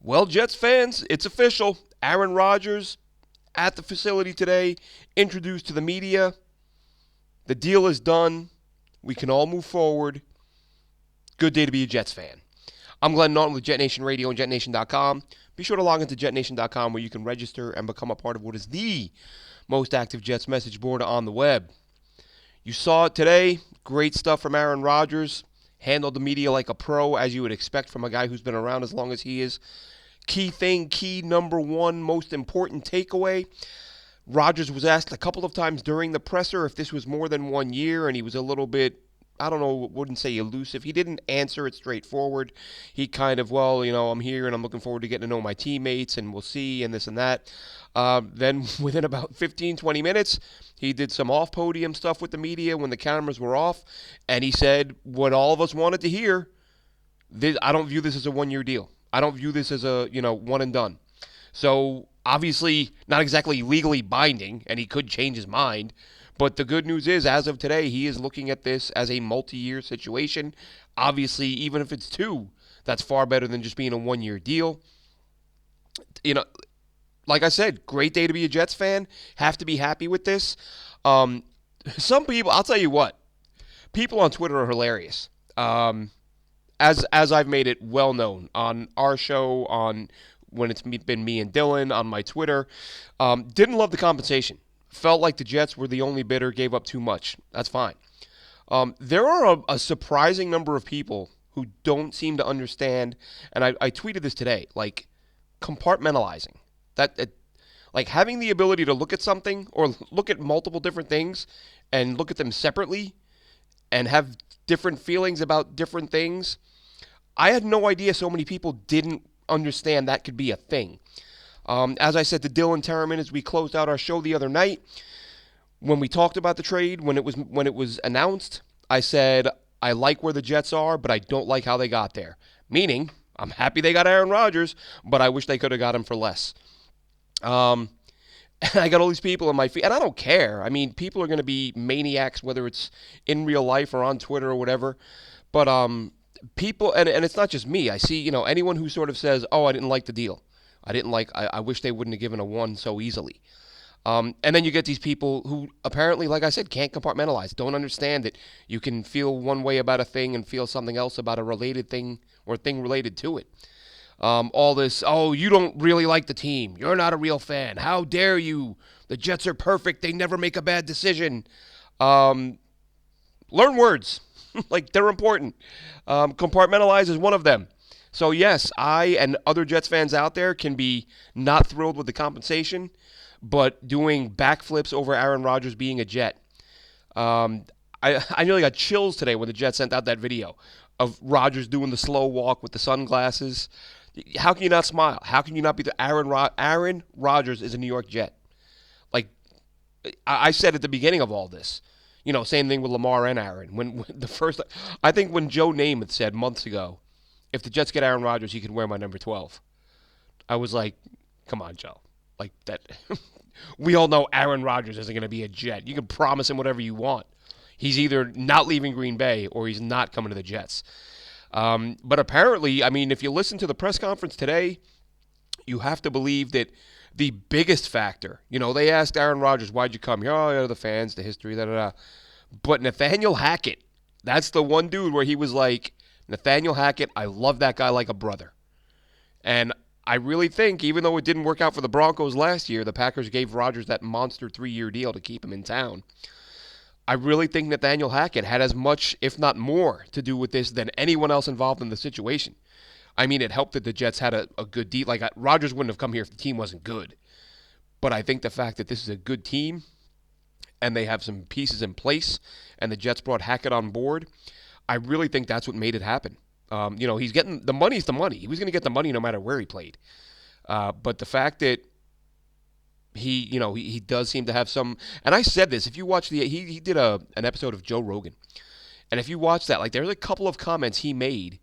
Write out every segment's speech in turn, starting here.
Well, Jets fans, it's official. Aaron Rodgers at the facility today, introduced to the media. The deal is done. We can all move forward. Good day to be a Jets fan. I'm Glenn Naughton with JetNation Radio and JetNation.com. Be sure to log into JetNation.com where you can register and become a part of what is the most active Jets message board on the web. You saw it today. Great stuff from Aaron Rodgers. Handled the media like a pro, as you would expect from a guy who's been around as long as he is. Key number one, most important takeaway. Rodgers was asked a couple of times during the presser if this was more than 1 year, and he was a little bit, I don't know, wouldn't say elusive. He didn't answer it straightforward. He kind of, I'm here and I'm looking forward to getting to know my teammates, and we'll see, and this and that. Then within about 15, 20 minutes, he did some off-podium stuff with the media when the cameras were off, and he said what all of us wanted to hear. I don't view this as a 1 year deal. I don't view this as a, one and done. So obviously not exactly legally binding, and he could change his mind. But the good news is, as of today, he is looking at this as a multi-year situation. Obviously, even if it's two, that's far better than just being a 1 year deal. Like I said, great day to be a Jets fan. Have to be happy with this. Some people, I'll tell you what, people on Twitter are hilarious. As I've made it well known on our show, on when it's been me and Dylan, on my Twitter, didn't love the compensation. Felt like the Jets were the only bidder, gave up too much. That's fine. There are a surprising number of people who don't seem to understand, and I tweeted this today, like compartmentalizing. Like having the ability to look at something or look at multiple different things and look at them separately and have different feelings about different things. I had no idea so many people didn't understand that could be a thing. As I said to Dylan Terraman as we closed out our show the other night, when we talked about the trade, when it was announced, I said, I like where the Jets are, but I don't like how they got there. Meaning, I'm happy they got Aaron Rodgers, but I wish they could have got him for less. And I got all these people in my feed, and I don't care. I mean, people are going to be maniacs, whether it's in real life or on Twitter or whatever. But people, and it's not just me. I see, anyone who sort of says, "Oh, I didn't like the deal. I wish they wouldn't have given a one so easily." And then you get these people who apparently, like I said, can't compartmentalize, don't understand that you can feel one way about a thing and feel something else about a related thing or thing related to it. All this, oh, you don't really like the team. You're not a real fan. How dare you? The Jets are perfect. They never make a bad decision. Learn words. Like, they're important. Compartmentalize is one of them. So, yes, I and other Jets fans out there can be not thrilled with the compensation, but doing backflips over Aaron Rodgers being a Jet. I nearly got chills today when the Jets sent out that video of Rodgers doing the slow walk with the sunglasses. How can you not smile? How can you not be the Aaron Rodgers is a New York Jet? Like, I said at the beginning of all this, same thing with Lamar and Aaron. When I think when Joe Namath said months ago, if the Jets get Aaron Rodgers, he can wear my number 12. I was like, come on, Joe. Like that. We all know Aaron Rodgers isn't going to be a Jet. You can promise him whatever you want. He's either not leaving Green Bay or he's not coming to the Jets. But apparently, I mean, if you listen to the press conference today, you have to believe that the biggest factor, they asked Aaron Rodgers, why'd you come here? Oh, yeah, the fans, the history, da-da-da. But Nathaniel Hackett, that's the one dude where he was like, Nathaniel Hackett, I love that guy like a brother. And I really think, even though it didn't work out for the Broncos last year, the Packers gave Rodgers that monster 3-year deal to keep him in town. I really think Nathaniel Hackett had as much, if not more, to do with this than anyone else involved in the situation. I mean, it helped that the Jets had a good deal. Like, Rodgers wouldn't have come here if the team wasn't good. But I think the fact that this is a good team and they have some pieces in place and the Jets brought Hackett on board, I really think that's what made it happen. He's getting the money's the money. He was going to get the money no matter where he played. But the fact that he does seem to have some, and I said this, if you watch he did an episode of Joe Rogan, and if you watch that, like, there's a couple of comments he made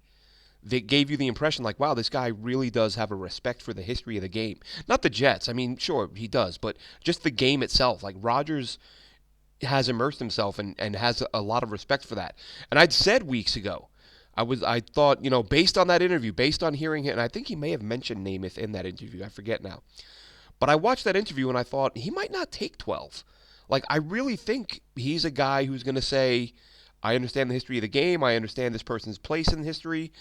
that gave you the impression, like, wow, this guy really does have a respect for the history of the game. Not the Jets. I mean, sure, he does, but just the game itself. Like, Rodgers has immersed himself and has a lot of respect for that. And I'd said weeks ago, I thought, based on that interview, based on hearing it, and I think he may have mentioned Namath in that interview. I forget now. But I watched that interview and I thought he might not take 12. Like, I really think he's a guy who's going to say, I understand the history of the game. I understand this person's place in history.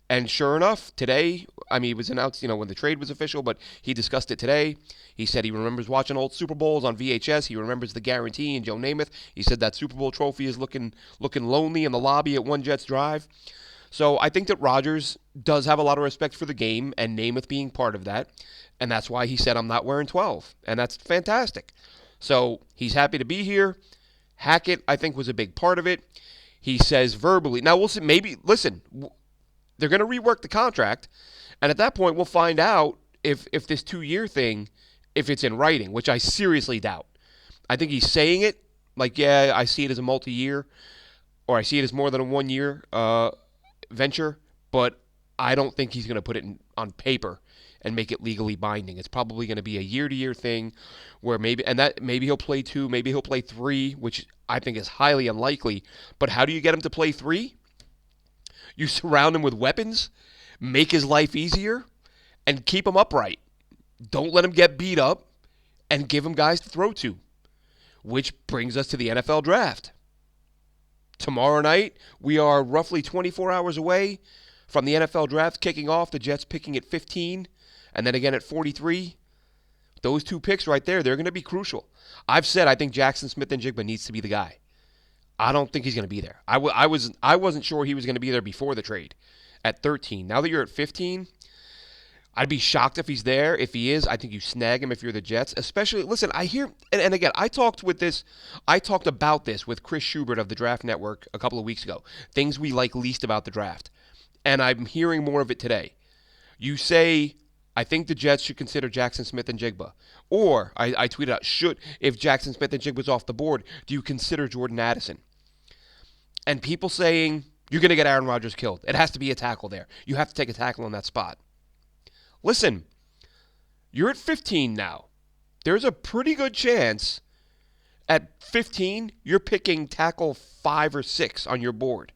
And sure enough, today, I mean, it was announced, when the trade was official, but he discussed it today. He said he remembers watching old Super Bowls on VHS. He remembers the guarantee and Joe Namath. He said that Super Bowl trophy is looking lonely in the lobby at One Jets Drive. So I think that Rodgers does have a lot of respect for the game, and Namath being part of that. And that's why he said, I'm not wearing 12. And that's fantastic. So he's happy to be here. Hackett, I think, was a big part of it. He says verbally. Now, we'll see. Maybe, listen, they're going to rework the contract. And at that point, we'll find out if this 2-year thing, if it's in writing, which I seriously doubt. I think he's saying it like, yeah, I see it as a multi-year, or I see it as more than a 1-year venture, but I don't think he's going to put it on paper and make it legally binding. It's probably going to be a year-to-year thing where maybe he'll play 2, maybe he'll play 3, which I think is highly unlikely. But how do you get him to play 3? You surround him with weapons, make his life easier, and keep him upright. Don't let him get beat up, and give him guys to throw to. Which brings us to the NFL draft. Tomorrow night, we are roughly 24 hours away from the NFL draft kicking off, the Jets picking at 15, and then again at 43. Those 2 picks right there, they're going to be crucial. I've said I think Jackson Smith-Njigba needs to be the guy. I don't think he's going to be there. I wasn't sure he was going to be there before the trade at 13. Now that you're at 15, I'd be shocked if he's there. If he is, I think you snag him if you're the Jets. Especially, listen, I hear, and again, I talked about this with Chris Schubert of the Draft Network a couple of weeks ago. Things we like least about the draft. And I'm hearing more of it today. You say, I think the Jets should consider Jackson Smith-Njigba. Or, I tweeted out, if Jackson Smith-Njigba's off the board, do you consider Jordan Addison? And people saying, you're going to get Aaron Rodgers killed. It has to be a tackle there. You have to take a tackle in that spot. Listen, you're at 15 now. There's a pretty good chance at 15 you're picking tackle 5 or 6 on your board.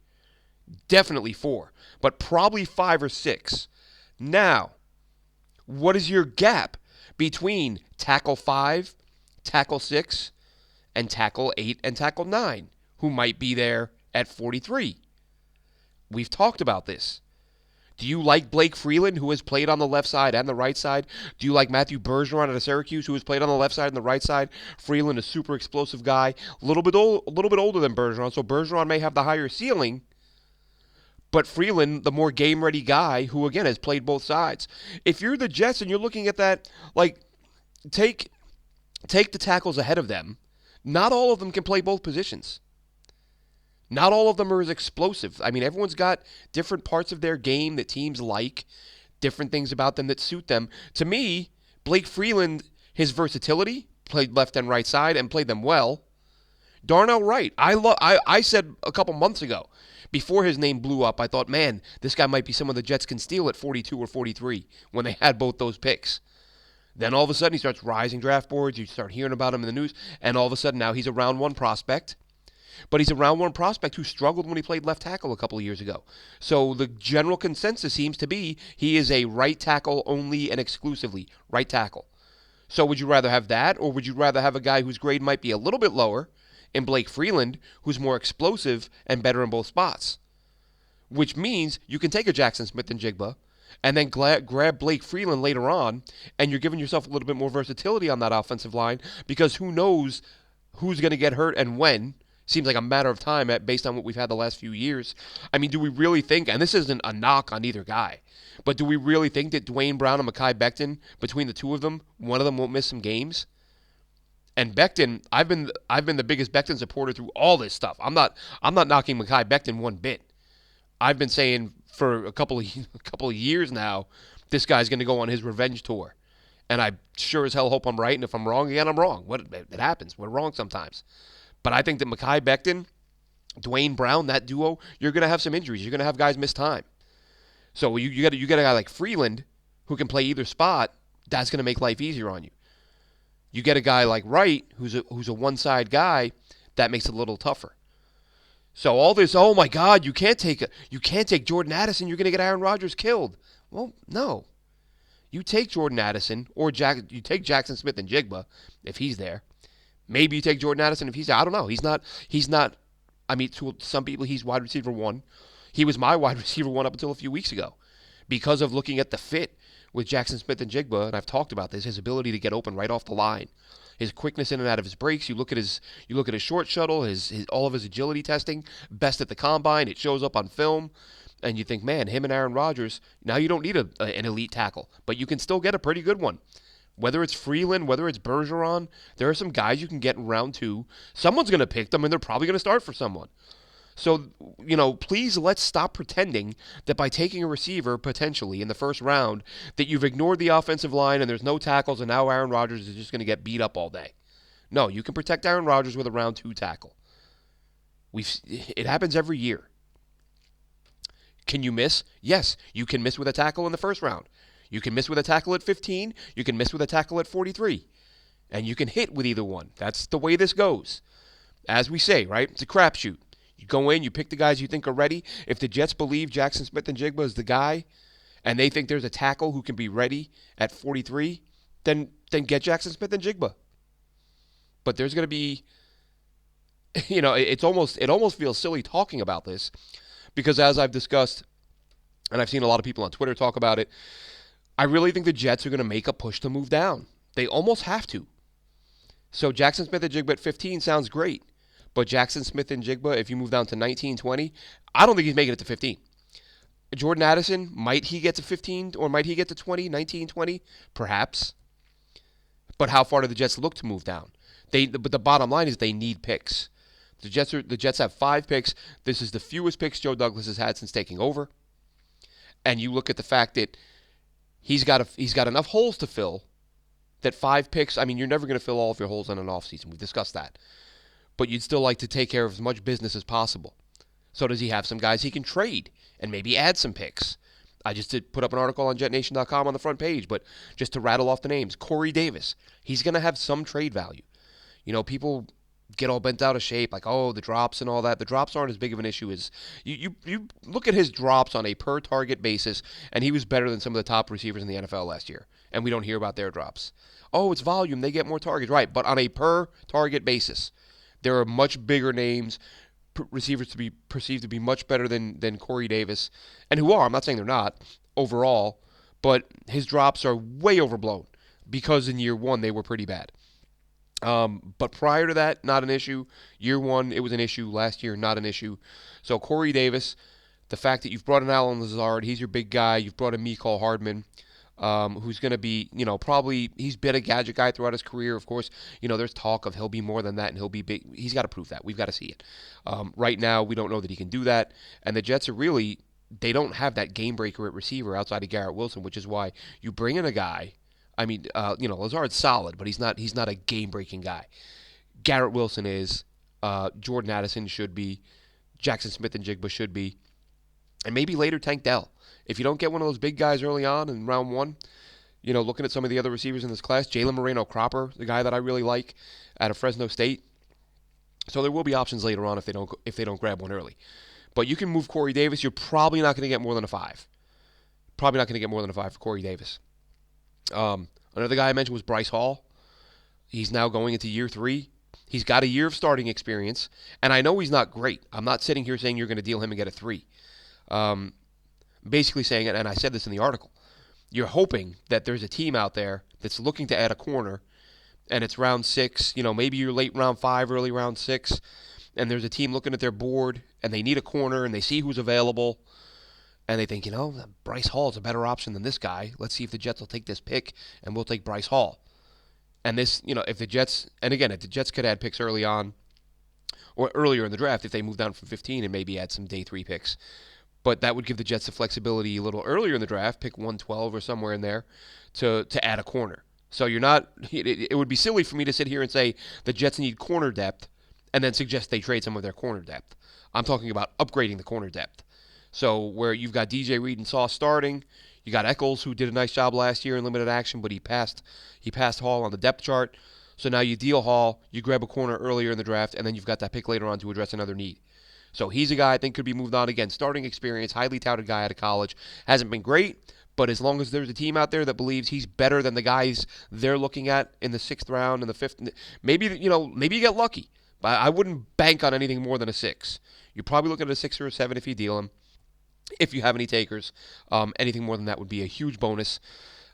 Definitely 4, but probably 5 or 6. Now, what is your gap between tackle 5, tackle 6, and tackle 8 and tackle 9, who might be there at 43? We've talked about this. Do you like Blake Freeland, who has played on the left side and the right side? Do you like Matthew Bergeron out of Syracuse, who has played on the left side and the right side? Freeland, a super explosive guy, a little bit older than Bergeron, so Bergeron may have the higher ceiling. But Freeland, the more game-ready guy, who again has played both sides. If you're the Jets and you're looking at that, like, take the tackles ahead of them. Not all of them can play both positions. Not all of them are as explosive. I mean, everyone's got different parts of their game that teams like, different things about them that suit them. To me, Blake Freeland, his versatility, played left and right side and played them well. Darnell Wright, I said a couple months ago, before his name blew up, I thought, man, this guy might be someone the Jets can steal at 42 or 43 when they had both those picks. Then all of a sudden he starts rising draft boards. You start hearing about him in the news, and all of a sudden now he's a round 1 prospect. But he's a round 1 prospect who struggled when he played left tackle a couple of years ago. So the general consensus seems to be he is a right tackle only and exclusively right tackle. So would you rather have that, or would you rather have a guy whose grade might be a little bit lower in Blake Freeland, who's more explosive and better in both spots? Which means you can take a Jackson Smith-Njigba and then grab Blake Freeland later on, and you're giving yourself a little bit more versatility on that offensive line, because who knows who's going to get hurt and when. Seems like a matter of time based on what we've had the last few years. I mean, do we really think, and this isn't a knock on either guy, but do we really think that Dwayne Brown and Mekhi Becton, between the two of them, one of them won't miss some games? And Becton, I've been the biggest Becton supporter through all this stuff. I'm not knocking Mekhi Becton one bit. I've been saying for a couple of years now, this guy's going to go on his revenge tour. And I sure as hell hope I'm right, and if I'm wrong again, I'm wrong. It happens. We're wrong sometimes. But I think that Mekhi Becton, Dwayne Brown, that duo, you're going to have some injuries. You're going to have guys miss time. So you get a guy like Freeland who can play either spot. That's going to make life easier on you. You get a guy like Wright who's a one-side guy. That makes it a little tougher. So all this, oh my God, you can't take Jordan Addison. You're going to get Aaron Rodgers killed. Well, no. You take Jordan Addison or you take Jackson Smith and Jigba if he's there. Maybe you take Jordan Addison if he's there. I don't know. He's not. He's not. I mean, to some people, he's wide receiver one. He was my wide receiver one up until a few weeks ago, because of looking at the fit with Jackson Smith and Jigba. And I've talked about this. His ability to get open right off the line, his quickness in and out of his breaks. You look at his short shuttle, his all of his agility testing, best at the combine. It shows up on film. And you think, man, him and Aaron Rodgers, now you don't need an elite tackle, but you can still get a pretty good one. Whether it's Freeland, whether it's Bergeron, there are some guys you can get in round two. Someone's going to pick them, and they're probably going to start for someone. So, please let's stop pretending that by taking a receiver, potentially, in the first round, that you've ignored the offensive line and there's no tackles, and now Aaron Rodgers is just going to get beat up all day. No, you can protect Aaron Rodgers with a round two tackle. It happens every year. Can you miss? Yes, you can miss with a tackle in the first round. You can miss with a tackle at 15. You can miss with a tackle at 43. And you can hit with either one. That's the way this goes. As we say, right? It's a crapshoot. You go in, you pick the guys you think are ready. If the Jets believe Jackson Smith and Jigba is the guy, and they think there's a tackle who can be ready at 43, then get Jackson Smith and Jigba. But there's going to be, it almost feels silly talking about this, because as I've discussed, and I've seen a lot of people on Twitter talk about it, I really think the Jets are going to make a push to move down. They almost have to. So Jackson Smith and Jigba at 15 sounds great. But Jackson Smith and Jigba, if you move down to 19, 20, I don't think he's making it to 15. Jordan Addison, might he get to 15 or might he get to 20, 19, 20? Perhaps. But how far do the Jets look to move down? But the bottom line is they need picks. The Jets have 5 picks. This is the fewest picks Joe Douglas has had since taking over. And you look at the fact that he's got enough holes to fill that 5 picks, I mean, you're never going to fill all of your holes in an offseason. We've discussed that. But you'd still like to take care of as much business as possible. So does he have some guys he can trade and maybe add some picks? I just did put up an article on JetNation.com on the front page, but just to rattle off the names. Corey Davis, he's going to have some trade value. People get all bent out of shape, like, oh, the drops and all that. The drops aren't as big of an issue as you look at his drops on a per target basis, and he was better than some of the top receivers in the NFL last year, and we don't hear about their drops. Oh, it's volume, they get more targets, right? But on a per target basis, there are much bigger names, receivers to be perceived to be much better than Corey Davis, and who are, I'm not saying they're not overall, but his drops are way overblown because in year one they were pretty bad. But prior to that, not an issue. Year one, it was an issue. Last year, not an issue. So Corey Davis, the fact that you've brought in Allen Lazard, he's your big guy. You've brought in Mecole Hardman, who's going to be, probably, he's been a gadget guy throughout his career. Of course, there's talk of he'll be more than that and he'll be big. He's got to prove that. We've got to see it. Right now, we don't know that he can do that. And the Jets are really, they don't have that game breaker at receiver outside of Garrett Wilson, which is why you bring in a guy. I mean, Lazard's solid, but he's not a game-breaking guy. Garrett Wilson is. Jordan Addison should be. Jackson Smith and Jigba should be. And maybe later Tank Dell. If you don't get one of those big guys early on in round one, looking at some of the other receivers in this class, Jalen Moreno-Cropper, the guy that I really like out of Fresno State. So there will be options later on if they don't grab one early. But you can move Corey Davis. You're probably not going to get more than a 5. Probably not going to get more than a 5 for Corey Davis. Another guy I mentioned was Bryce Hall. He's now going into year 3. He's got a year of starting experience, and I know he's not great. I'm not sitting here saying you're going to deal him and get a 3. Basically saying, and I said this in the article, you're hoping that there's a team out there that's looking to add a corner, and it's round 6, maybe you're late round 5, early round 6, and there's a team looking at their board, and they need a corner, and they see who's available, and they think, Bryce Hall is a better option than this guy. Let's see if the Jets will take this pick, and we'll take Bryce Hall. And this, if the Jets could add picks early on, or earlier in the draft, if they move down from 15 and maybe add some day 3 picks. But that would give the Jets the flexibility a little earlier in the draft, pick 112 or somewhere in there, to add a corner. So you're not, it would be silly for me to sit here and say the Jets need corner depth and then suggest they trade some of their corner depth. I'm talking about upgrading the corner depth. So where you've got DJ Reed and Sauce starting, you got Eccles, who did a nice job last year in limited action, but he passed Hall on the depth chart. So now you deal Hall, you grab a corner earlier in the draft, and then you've got that pick later on to address another need. So he's a guy I think could be moved on. Again, starting experience, highly touted guy out of college. Hasn't been great, but as long as there's a team out there that believes he's better than the guys they're looking at in the 6th round, in the 5th, maybe maybe you get lucky. But I wouldn't bank on anything more than a 6. You're probably looking at a 6 or a 7 if you deal him. If you have any takers, anything more than that would be a huge bonus.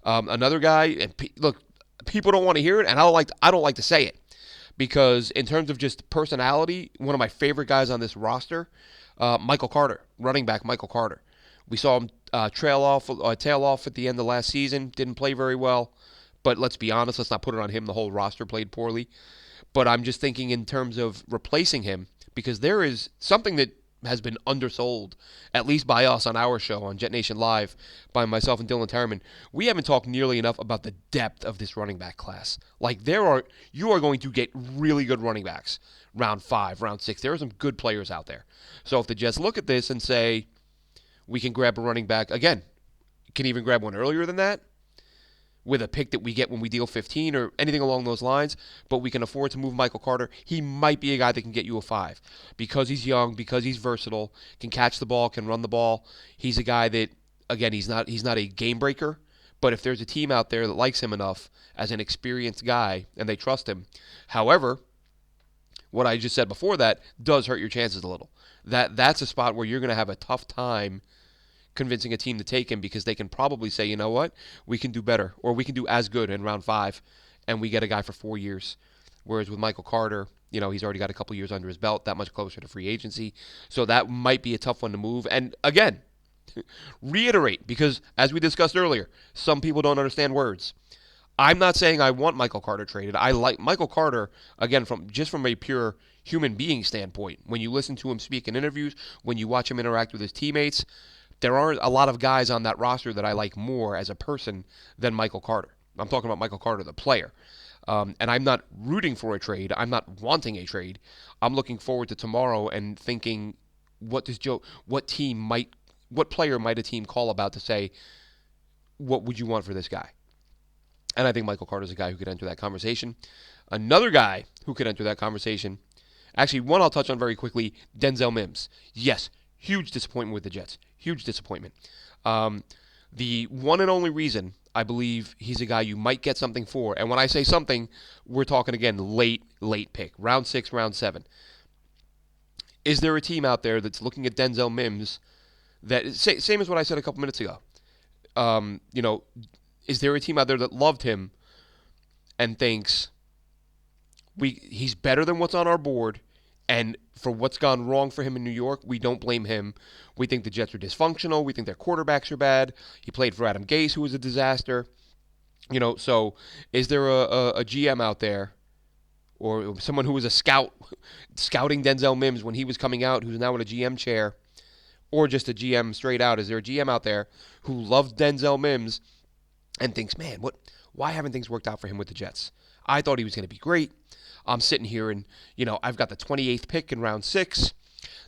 Another guy, and look, people don't want to hear it, and I don't like to say it because in terms of just personality, one of my favorite guys on this roster, Michael Carter, running back Michael Carter. We saw him tail off at the end of last season. Didn't play very well, but let's be honest. Let's not put it on him. The whole roster played poorly. But I'm just thinking in terms of replacing him because there is something that has been undersold, at least by us on our show on JetNation Live, by myself and Dylan Terman. We haven't talked nearly enough about the depth of this running back class. Like you are going to get really good running backs round 5, round 6. There are some good players out there. So if the Jets look at this and say we can grab a running back again, can even grab one earlier than that, with a pick that we get when we deal 15 or anything along those lines, but we can afford to move Michael Carter, he might be a guy that can get you a 5 because he's young, because he's versatile, can catch the ball, can run the ball. He's a guy that, again, he's not a game breaker, but if there's a team out there that likes him enough as an experienced guy and they trust him, however, what I just said before that does hurt your chances a little. That's a spot where you're going to have a tough time convincing a team to take him because they can probably say, you know what, we can do better or we can do as good in round 5 and we get a guy for 4 years. Whereas with Michael Carter, he's already got a couple years under his belt, that much closer to free agency. So that might be a tough one to move. And again, reiterate, because as we discussed earlier, some people don't understand words. I'm not saying I want Michael Carter traded. I like Michael Carter, again, from a pure human being standpoint. When you listen to him speak in interviews, when you watch him interact with his teammates, there aren't a lot of guys on that roster that I like more as a person than Michael Carter. I'm talking about Michael Carter, the player. And I'm not rooting for a trade. I'm not wanting a trade. I'm looking forward to tomorrow and thinking, what player might a team call about to say, what would you want for this guy? And I think Michael Carter is a guy who could enter that conversation. Another guy who could enter that conversation, actually one I'll touch on very quickly, Denzel Mims. Yes, huge disappointment with the Jets. Huge disappointment. The one and only reason I believe he's a guy you might get something for, and when I say something, we're talking again late pick, round 6, round 7. Is there a team out there that's looking at Denzel Mims that same as what I said a couple minutes ago? Is there a team out there that loved him and thinks he's better than what's on our board? And for what's gone wrong for him in New York, we don't blame him. We think the Jets are dysfunctional. We think their quarterbacks are bad. He played for Adam Gase, who was a disaster. So is there a GM out there or someone who was a scout scouting Denzel Mims when he was coming out, who's now in a GM chair, or just a GM straight out? Is there a GM out there who loves Denzel Mims and thinks, man, why haven't things worked out for him with the Jets? I thought he was going to be great. I'm sitting here and, I've got the 28th pick in round 6.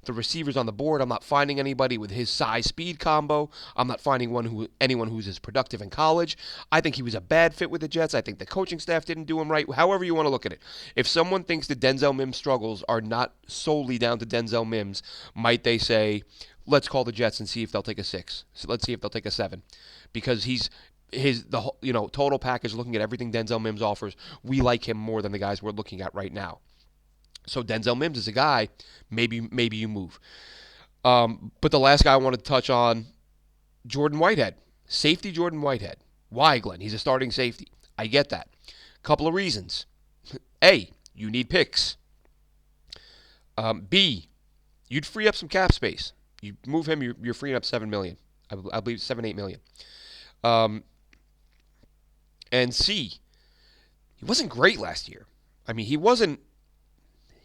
The receivers on the board, I'm not finding anybody with his size-speed combo. I'm not finding anyone who's as productive in college. I think he was a bad fit with the Jets. I think the coaching staff didn't do him right. However you want to look at it. If someone thinks the Denzel Mims struggles are not solely down to Denzel Mims, might they say, let's call the Jets and see if they'll take a 6. So let's see if they'll take a 7. Because total package, looking at everything Denzel Mims offers, we like him more than the guys we're looking at right now. So Denzel Mims is a guy, maybe you move. But the last guy I wanted to touch on, Jordan Whitehead. Safety Jordan Whitehead. Why, Glenn? He's a starting safety. I get that. Couple of reasons. A, you need picks. B, you'd free up some cap space. You move him, you're freeing up $7 million. I believe $7-8 million. And C, he wasn't great last year. I mean, he wasn't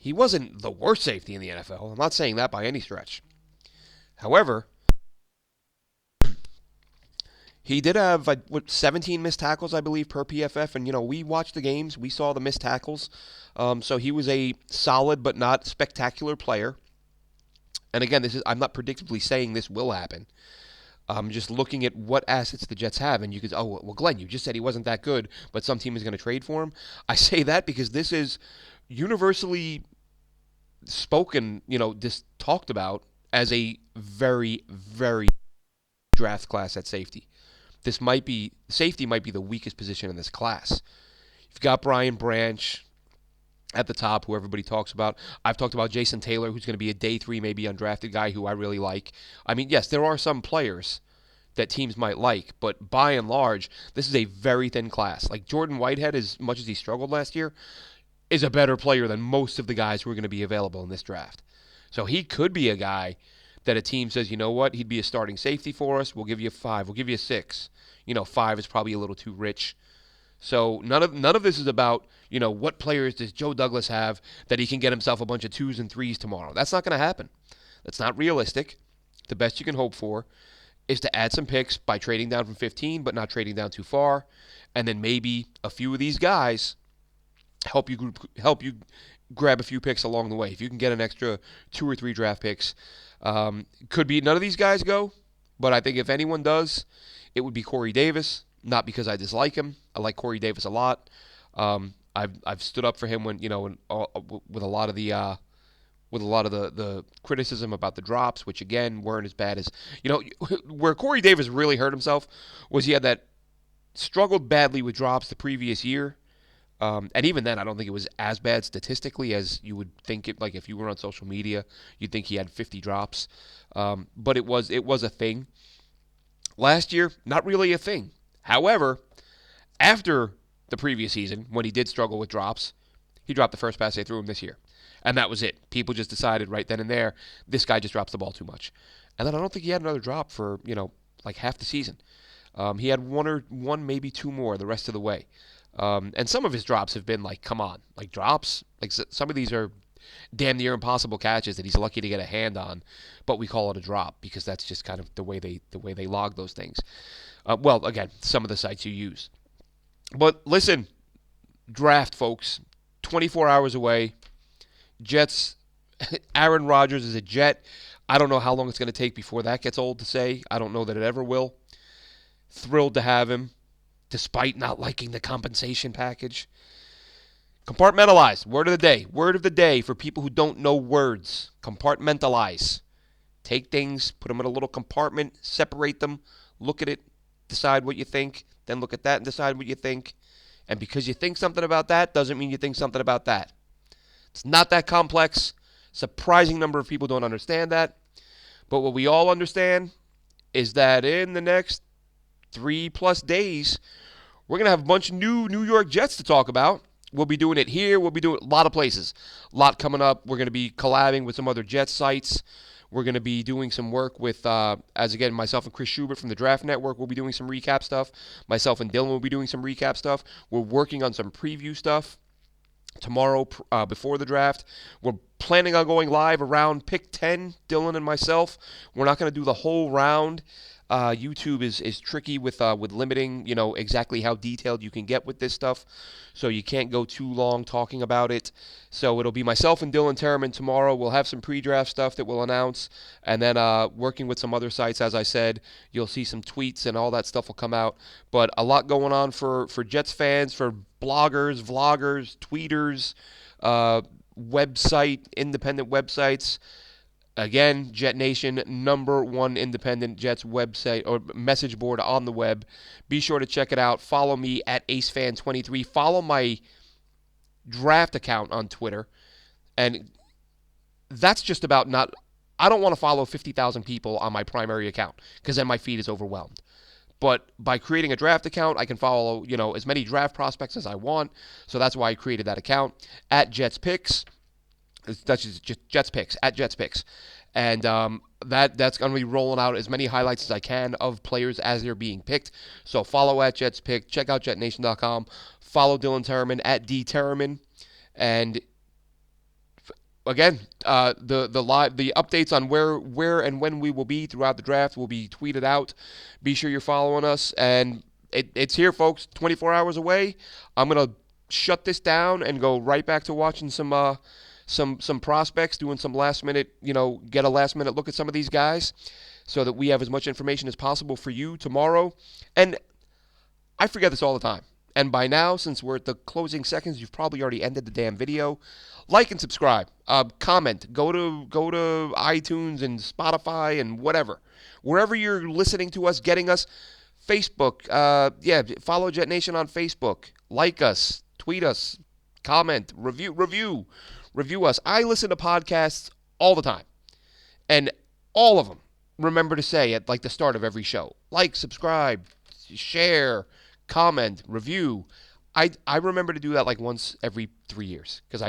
the worst safety in the NFL. I'm not saying that by any stretch. However, he did have 17 missed tackles, I believe, per PFF. And, we watched the games. We saw the missed tackles. So he was a solid but not spectacular player. And again, I'm not predictably saying this will happen. I'm just looking at what assets the Jets have, and you could, well, Glenn, you just said he wasn't that good, but some team is going to trade for him. I say that because this is universally spoken, just talked about as a very, very draft class at safety. Safety might be the weakest position in this class. You've got Brian Branch at the top, who everybody talks about. I've talked about Jason Taylor, who's going to be a day 3, maybe undrafted guy who I really like. I mean, yes, there are some players that teams might like, but by and large, this is a very thin class. Like Jordan Whitehead, as much as he struggled last year, is a better player than most of the guys who are going to be available in this draft. So he could be a guy that a team says, you know what, he'd be a starting safety for us. We'll give you a 5. We'll give you a 6. 5 is probably a little too rich. So none of this is about, what players does Joe Douglas have that he can get himself a bunch of 2s and 3s tomorrow. That's not going to happen. That's not realistic. The best you can hope for is to add some picks by trading down from 15, but not trading down too far, and then maybe a few of these guys help you grab a few picks along the way. If you can get an extra 2 or 3 draft picks, could be none of these guys go, but I think if anyone does, it would be Corey Davis. Not because I dislike him. I like Corey Davis a lot. I've stood up for him when with a lot of the criticism about the drops, which again weren't as bad as where Corey Davis really hurt himself was he had that struggled badly with drops the previous year. And even then, I don't think it was as bad statistically as you would think it. Like if you were on social media, you'd think he had 50 drops. But it was a thing. Last year, not really a thing. However, after the previous season, when he did struggle with drops, he dropped the first pass they threw him this year. And that was it. People just decided right then and there, this guy just drops the ball too much. And then I don't think he had another drop for, like half the season. He had one, maybe 2 more the rest of the way. And some of his drops have been like, come on, like drops. Like some of these are damn near impossible catches that he's lucky to get a hand on, but we call it a drop because that's just kind of the way they log those things. Well, again, some of the sites you use. But listen, draft, folks, 24 hours away. Jets, Aaron Rodgers is a Jet. I don't know how long it's going to take before that gets old to say. I don't know that it ever will. Thrilled to have him, despite not liking the compensation package. Compartmentalize. Word of the day. Word of the day for people who don't know words. Compartmentalize. Take things, put them in a little compartment, separate them, look at it, decide what you think, then look at that and decide what you think. And because you think something about that doesn't mean you think something about that. It's not that complex. Surprising number of people don't understand that. But what we all understand is that in the next 3+ days, we're going to have a bunch of New York Jets to talk about. We'll be doing it here. We'll be doing it a lot of places. A lot coming up. We're going to be collabing with some other Jets sites. We're going to be doing some work with, myself and Chris Schubert from the Draft Network will be doing some recap stuff. Myself and Dylan will be doing some recap stuff. We're working on some preview stuff tomorrow before the draft. We're planning on going live around pick 10, Dylan and myself. We're not going to do the whole round. YouTube is tricky with limiting, exactly how detailed you can get with this stuff. So you can't go too long talking about it. So it'll be myself and Dylan Terman tomorrow. We'll have some pre-draft stuff that we'll announce. And then working with some other sites, as I said, you'll see some tweets and all that stuff will come out. But a lot going on for Jets fans, for bloggers, vloggers, tweeters, independent websites. Again, JetNation, #1 independent Jets website or message board on the web. Be sure to check it out. Follow me at AceFan23. Follow my draft account on Twitter. And that's just about not... I don't want to follow 50,000 people on my primary account because then my feed is overwhelmed. But by creating a draft account, I can follow, as many draft prospects as I want. So that's why I created that account. At Jets Picks. That's just Jets Picks, at Jets Picks. And that's going to be rolling out as many highlights as I can of players as they're being picked. So follow at Jets Pick. Check out JetNation.com. Follow Dylan Terman at DTerman. And again, the updates on where and when we will be throughout the draft will be tweeted out. Be sure you're following us. And it's here, folks. 24 hours away. I'm going to shut this down and go right back to watching some prospects, doing some last minute, get a last minute look at some of these guys so that we have as much information as possible for you tomorrow. And I forget this all the time. And by now, since we're at the closing seconds, you've probably already ended the damn video. Like and subscribe. Comment. Go to iTunes and Spotify and whatever. Wherever you're listening to us, getting us. Facebook. Follow JetNation on Facebook. Like us. Tweet us. Comment. Review us. I listen to podcasts all the time. And all of them, remember to say at like the start of every show. Like, subscribe, share, comment, review. I remember to do that like once every 3 years because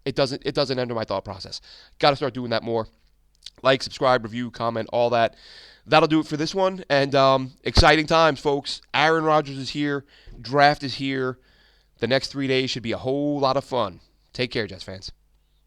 it doesn't enter my thought process. Got to start doing that more. Like, subscribe, review, comment, all that. That'll do it for this one. And exciting times, folks. Aaron Rodgers is here. Draft is here. The next 3 days should be a whole lot of fun. Take care, Jets fans.